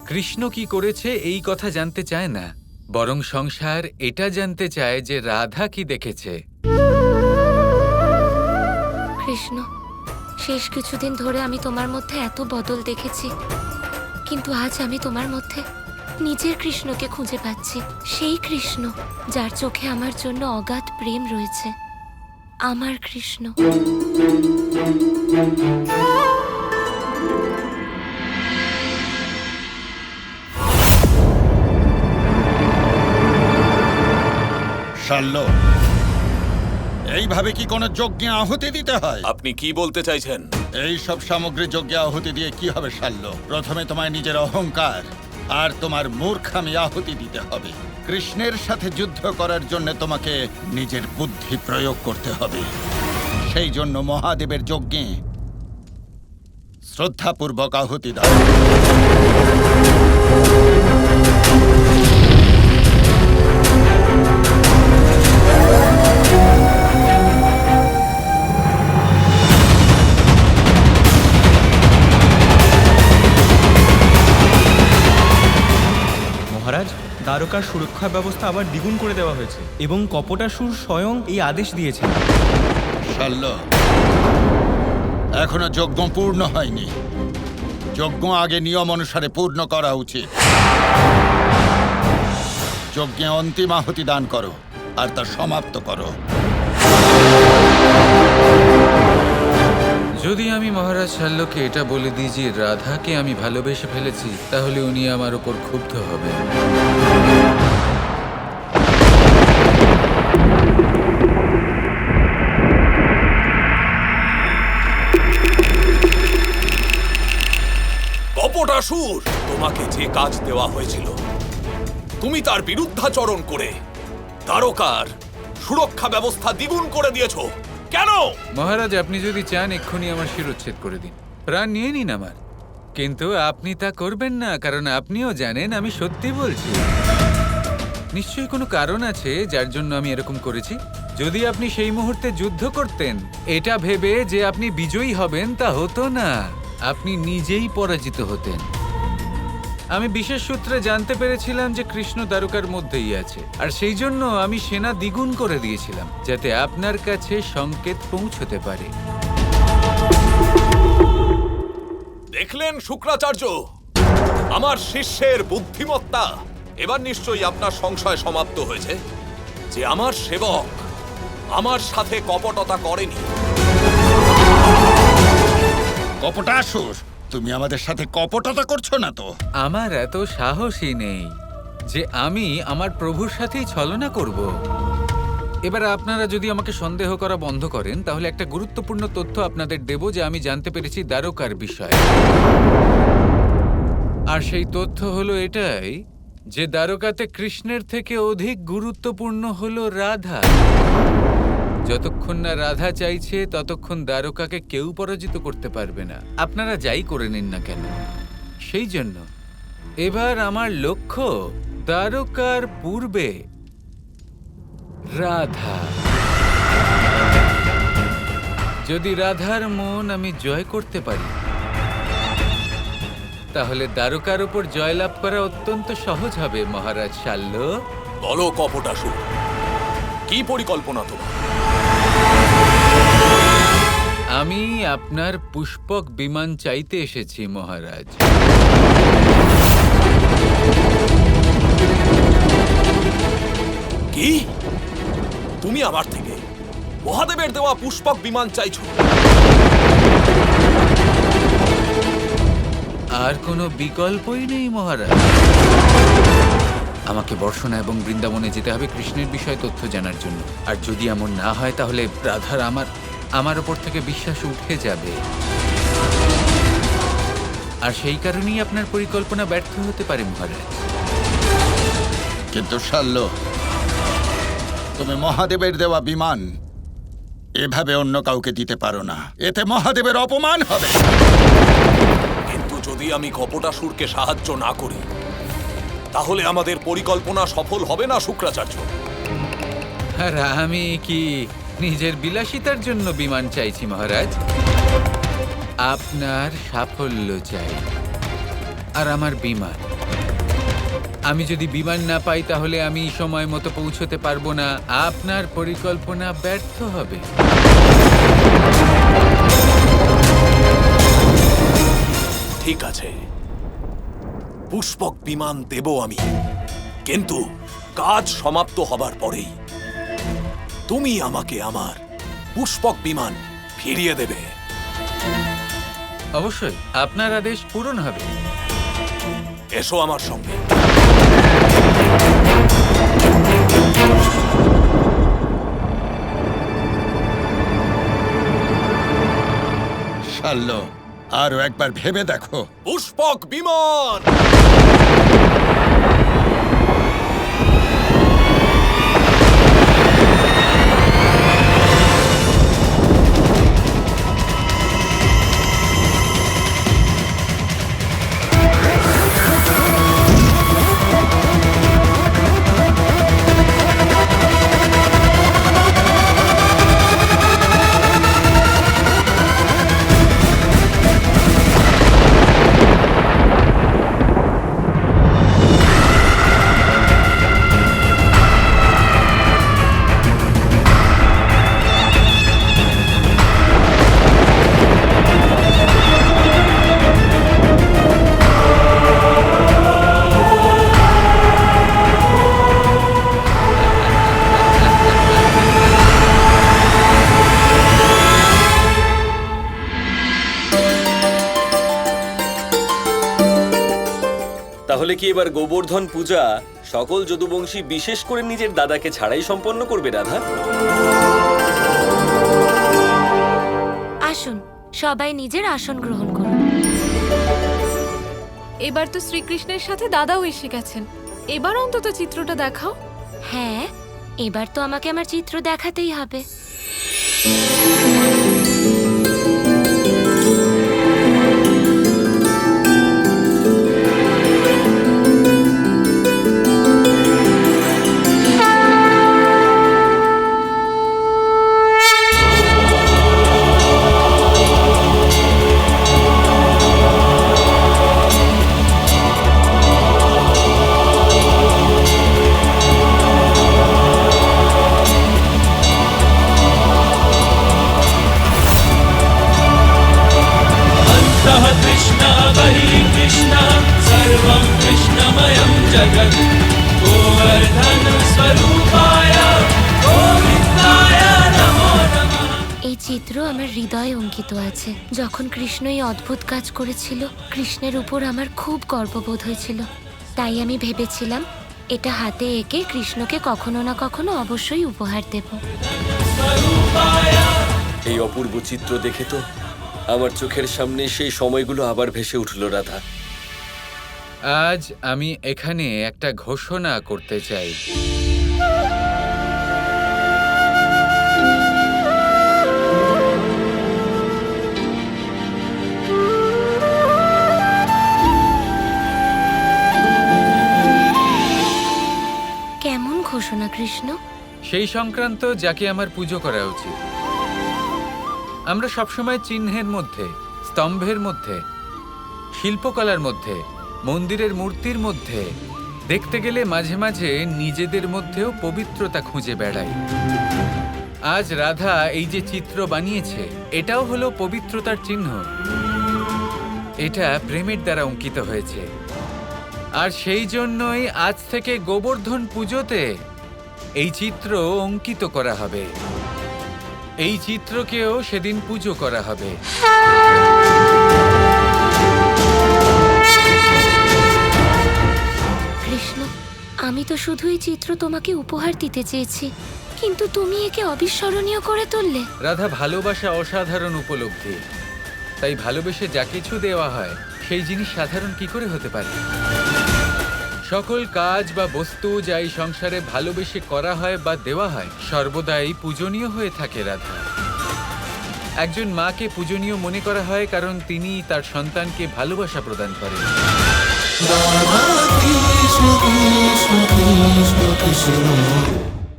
কৃষ্ণ কি করেছে এই কথা জানতে চায় না, বরং সংসার এটা জানতে চায় যে রাধা কি দেখেছে। কৃষ্ণ, শেষ কিছুদিন ধরে আমি তোমার মধ্যে এত বদল দেখেছি, কিন্তু আজ আমি তোমার মধ্যে নিজের কৃষ্ণকে খুঁজে পাচ্ছি। সেই কৃষ্ণ যার চোখে আমার জন্য অগাধ প্রেম রয়েছে, আমার কৃষ্ণ। শাল্য, এইভাবে কি কোনো যজ্ঞে আহুতি দিতে হয়? আপনি কি বলতে চাইছেন? এই সব সামগ্রী যজ্ঞে আহুতি দিয়ে কি হবে শাল্য? প্রথমে তোমায় নিজের অহংকার আর তোমার মূর্খামি আহুতি দিতে হবে। কৃষ্ণের সাথে যুদ্ধ করার জন্য তোমাকে নিজের বুদ্ধি প্রয়োগ করতে হবে। সেই জন্য মহাদেবের যজ্ঞে শ্রদ্ধাপূর্বক আহুতি দাও। মহারাজ, দ্বারকার সুরক্ষা ব্যবস্থা আবার দ্বিগুণ করে দেওয়া হয়েছে এবং কপটাসুর স্বয়ং এই আদেশ দিয়েছেন। শাল্য, এখনো যজ্ঞ পূর্ণ হয়নি। যজ্ঞ আগে নিয়ম অনুসারে পূর্ণ করা উচিত। যজ্ঞে অন্তিম আহুতি দান করো আর তা সমাপ্ত করো। যদি আমি মহারাজ শাল্যকে এটা বলে দিই যে রাধাকে আমি ভালোবেসে ফেলেছি, তাহলে উনি আমার ওপর ক্ষুব্ধ হবেন। কপটাসুর, তোমাকে যে কাজ দেওয়া হয়েছিল তুমি তার বিরুদ্ধাচরণ করে দ্বারকার সুরক্ষা ব্যবস্থা দ্বিগুণ করে দিয়েছো। কেন? মহারাজ, আপনি যদি চান এক্ষুনি আমার শিরোচ্ছেদ করে দিন, প্রাণ নিয়ে নিন আমার, কিন্তু আপনি তা করবেন না, কারণ আপনিও জানেন আমি সত্যি বলছি। নিশ্চয়ই কোনো কারণ আছে যার জন্য আমি এরকম করেছি। যদি আপনি সেই মুহূর্তে যুদ্ধ করতেন এটা ভেবে যে আপনি বিজয়ী হবেন, তা হতো না, আপনি নিজেই পরাজিত হতেন। আমি বিশেষ সূত্রে জানতে পেরেছিলাম যে কৃষ্ণ দ্বারকার মধ্যেই আছে, আর সেই জন্য আমি সেনা দ্বিগুণ করে দিয়েছিলাম যাতে আপনার কাছে সংকেত পৌঁছতে পারে। দেখলেন শুক্রাচার্য, আমার শিষ্যের বুদ্ধিমত্তা। এবার নিশ্চয়ই আপনার সংশয় সমাপ্ত হয়েছে যে আমার সেবক আমার সাথে কপটতা করেনি। কপটাসুর, তুমি আমাদের সাথে কপটতা করছো না তো? আমার এত সাহসই নেই যে আমি আমার প্রভুর সাথেই ছলনা করব। এবার আপনারা যদি আমাকে সন্দেহ করা বন্ধ করেন, তাহলে একটা গুরুত্বপূর্ণ তথ্য আপনাদের দেব যে আমি জানতে পেরেছি দ্বারকার বিষয়ে। আর সেই তথ্য হলো এটাই যে দ্বারকাতে কৃষ্ণের থেকে অধিক গুরুত্বপূর্ণ হলো রাধা। যতক্ষণ না রাধা চাইছে ততক্ষণ দ্বারকাকে কেউ পরাজিত করতে পারবে না, আপনারা যাই করে নিন না কেন। সেই জন্য এবার আমার লক্ষ্য দ্বারকার পূর্বে রাধা। যদি রাধার মন আমি জয় করতে পারি, তাহলে দ্বারকার উপর জয়লাভ করা অত্যন্ত সহজ হবে মহারাজ শাল্য। বলো কপটাসুর, কি পরিকল্পনা তোমার? আমি আপনার পুষ্পক বিমান চাইতে এসেছি মহারাজ। কি? তুমি আমার থেকে মহাদেবের দেওয়া পুষ্পক বিমান চাইছো? আর কোনো বিকল্পই নেই মহারাজ। আমাকে বর্ষণা এবং বৃন্দাবনে যেতে হবে কৃষ্ণের বিষয়ে তথ্য জানার জন্য। আর যদি এমন না হয়, তাহলে রাধার আমার ওপর থেকে বিশ্বাস উঠে যাবে। আর সেই কারণেই আপনার পরিকল্পনা ব্যর্থ হতে পারে মহারাজ। কিন্তু শাল্য, তুমি মহাদেবের দেওয়া বিমান এভাবে অন্য কাউকে দিতে পারো না। এতে মহাদেবের অপমান হবে। কিন্তু যদি আমি কপটাসুরকে সাহায্য না করি, তাহলে আমাদের পরিকল্পনা সফল হবে না শুক্রাচার্য। আর আমি কি নিজের বিলাসিতার জন্য বিমান চাইছি মহারাজ? আপনার সাফল্য চাই, আর আমার বিমান আমি যদি বিমান না পাই তাহলে আমি সময় মতো পৌঁছতে পারবো না, আপনার পরিকল্পনা ব্যর্থ হবে। ঠিক আছে, পুষ্পক বিমান দেব আমি, কিন্তু কাজ সমাপ্ত হবার পরেই তুমি আমাকে আমার পুষ্পক বিমান ফিরিয়ে দেবে। অবশ্যই আপনার আদেশ পূরণ হবে। এসো আমার সঙ্গে। শাল্য, আরো একবার ভেবে দেখো। পুষ্পক বিমান! তাহলে কি এবার গোবর্ধন পূজা সকল যদুবংশী বিশেষ করে নিজের দাদাকে ছাড়াই সম্পন্ন করবে রাধা? আসুন, সবাই নিজের আসন গ্রহণ করুন। এবার তো শ্রীকৃষ্ণের সাথে দাদাও এসে গেছেন, এবার অন্তত চিত্রটা দেখাও। হ্যাঁ, এবার তো আমাকে আমার চিত্র দেখাতেই হবে। এই চিত্র আমার হৃদয়ে অঙ্কিত আছে। যখন কৃষ্ণ এই অদ্ভুত কাজ করেছিল, কৃষ্ণের উপর আমার খুব গর্ববোধ হয়েছিল। তাই আমি ভেবেছিলাম এটা হাতে এঁকে কৃষ্ণকে কখনো না কখনো অবশ্যই উপহার দেব। এই অপূর্ব চিত্র দেখে তো আমার চোখের সামনে সেই সময়গুলো আবার ভেসে উঠল রাধা। আজ আমি এখানে একটা ঘোষণা করতে চাই। কেমন ঘোষণা কৃষ্ণ? সেই সংক্রান্ত যাকে আমার পুজো করা উচিত। আমরা সবসময় চিহ্নের মধ্যে, স্তম্ভের মধ্যে, শিল্পকলার মধ্যে, মন্দিরের মূর্তির মধ্যে, দেখতে গেলে মাঝে মাঝে নিজেদের মধ্যেও পবিত্রতা খুঁজে বেড়াই। আজ রাধা এই যে চিত্র বানিয়েছে, এটাও হলো পবিত্রতার চিহ্ন। এটা প্রেমের দ্বারা অঙ্কিত হয়েছে। আর সেই জন্যই আজ থেকে গোবর্ধন পুজোতে এই চিত্র অঙ্কিত করা হবে। এই চিত্রকেও সেদিন পুজো করা হবে। কৃষ্ণ, আমি তো শুধু এই চিত্র তোমাকে উপহার দিতে চেয়েছি, কিন্তু তুমি একে অবিস্মরণীয় করে তুললে। রাধা, ভালোবাসা অসাধারণ উপলব্ধি। তাই ভালোবেসে যা কিছু দেওয়া হয় সেই জিনিস সাধারণ কি করে হতে পারে? সকল কাজ বা বস্তু যা এই সংসারে ভালোবেসে করা হয় বা দেওয়া হয় সর্বদাই পূজনীয় হয়ে থাকে রাধা। একজন মাকে পূজনীয় মনে করা হয় কারণ তিনি তার সন্তানকে ভালোবাসা প্রদান করেন। Krishna Krishna Krishna Krishna